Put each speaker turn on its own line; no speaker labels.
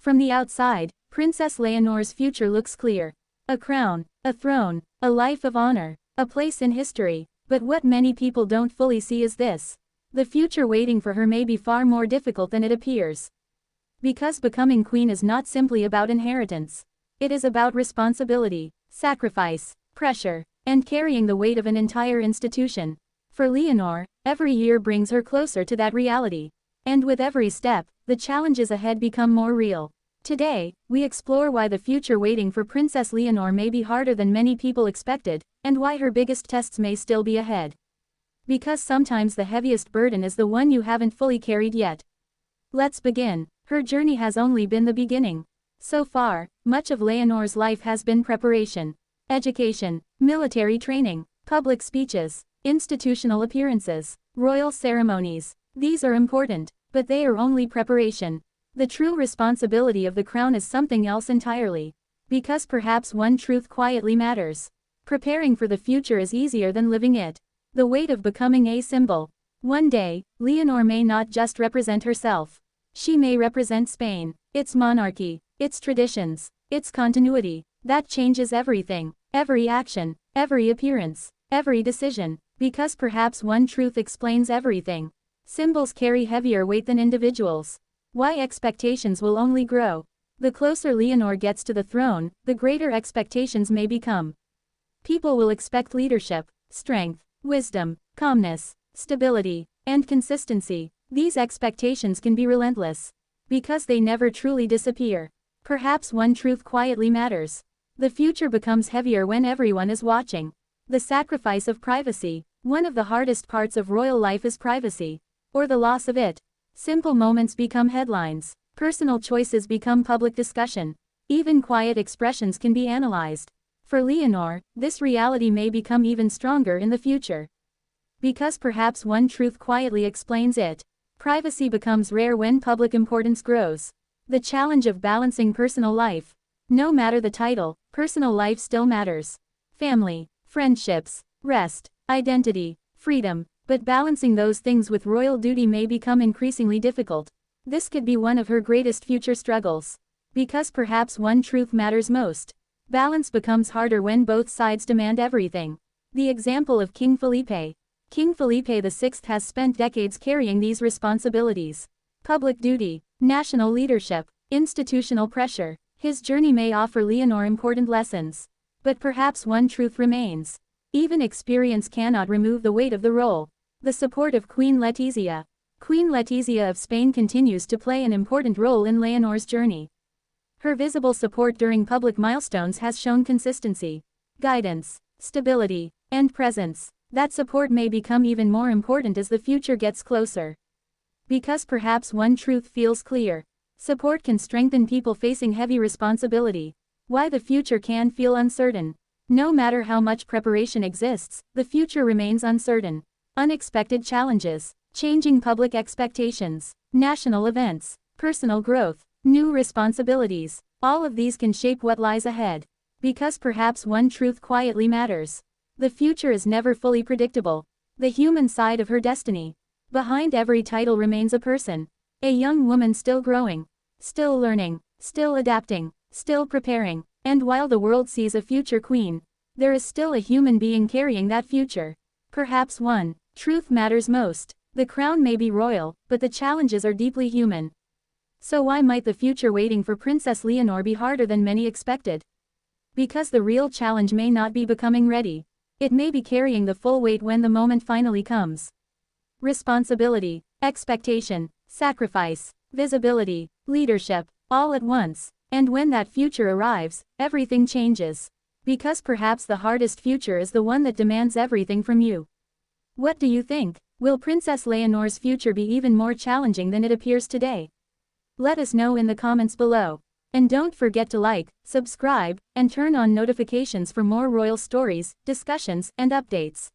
From the outside, Princess Leonor's future looks clear. A crown, a throne, a life of honor, a place in history. But what many people don't fully see is this. The future waiting for her may be far more difficult than it appears. Because becoming queen is not simply about inheritance. It is about responsibility, sacrifice, pressure, and carrying the weight of an entire institution. For Leonor, every year brings her closer to that reality. And with every step, the challenges ahead become more real. Today, we explore why the future waiting for Princess Leonor may be harder than many people expected, and why her biggest tests may still be ahead. Because sometimes the heaviest burden is the one you haven't fully carried yet. Let's begin. Her journey has only been the beginning. So far, much of Leonor's life has been preparation. Education, military training, public speeches, institutional appearances, royal ceremonies. These are important, but they are only preparation. The true responsibility of the crown is something else entirely. Because perhaps one truth quietly matters. Preparing for the future is easier than living it. The weight of becoming a symbol. One day, Leonor may not just represent herself. She may represent Spain, its monarchy, its traditions, its continuity. That changes everything, every action, every appearance, every decision. Because perhaps one truth explains everything. Symbols carry heavier weight than individuals. Why expectations will only grow. The closer Leonor gets to the throne, the greater expectations may become. People will expect leadership, strength, wisdom, calmness, stability, and consistency. These expectations can be relentless. Because they never truly disappear. Perhaps one truth quietly matters. The future becomes heavier when everyone is watching. The sacrifice of privacy. One of the hardest parts of royal life is privacy. Or the loss of it. Simple moments become headlines. Personal choices become public discussion. Even quiet expressions can be analyzed. For Leonor, this reality may become even stronger in the future. Because perhaps one truth quietly explains it. Privacy becomes rare when public importance grows. The challenge of balancing personal life. No matter the title, personal life still matters. Family, friendships, rest, identity, freedom. But balancing those things with royal duty may become increasingly difficult. This could be one of her greatest future struggles. Because perhaps one truth matters most. Balance becomes harder when both sides demand everything. The example of King Felipe. King Felipe VI has spent decades carrying these responsibilities. Public duty, national leadership, institutional pressure. His journey may offer Leonor important lessons. But perhaps one truth remains. Even experience cannot remove the weight of the role. The support of Queen Letizia. Queen Letizia of Spain continues to play an important role in Leonor's journey. Her visible support during public milestones has shown consistency, guidance, stability, and presence. That support may become even more important as the future gets closer. Because perhaps one truth feels clear. Support can strengthen people facing heavy responsibility. Why the future can feel uncertain. No matter how much preparation exists, the future remains uncertain. Unexpected challenges, changing public expectations, national events, personal growth, new responsibilities, all of these can shape what lies ahead. Because perhaps one truth quietly matters. The future is never fully predictable. The human side of her destiny. Behind every title remains a person. A young woman still growing, still learning, still adapting, still preparing. And while the world sees a future queen, there is still a human being carrying that future. Perhaps one truth matters most. The crown may be royal, but the challenges are deeply human. So why might the future waiting for Princess Leonor be harder than many expected? Because the real challenge may not be becoming ready. It may be carrying the full weight when the moment finally comes. Responsibility, expectation, sacrifice, visibility, leadership, all at once. And when that future arrives, everything changes. Because perhaps the hardest future is the one that demands everything from you. What do you think? Will Princess Leonor's future be even more challenging than it appears today? Let us know in the comments below. And don't forget to like, subscribe, and turn on notifications for more royal stories, discussions, and updates.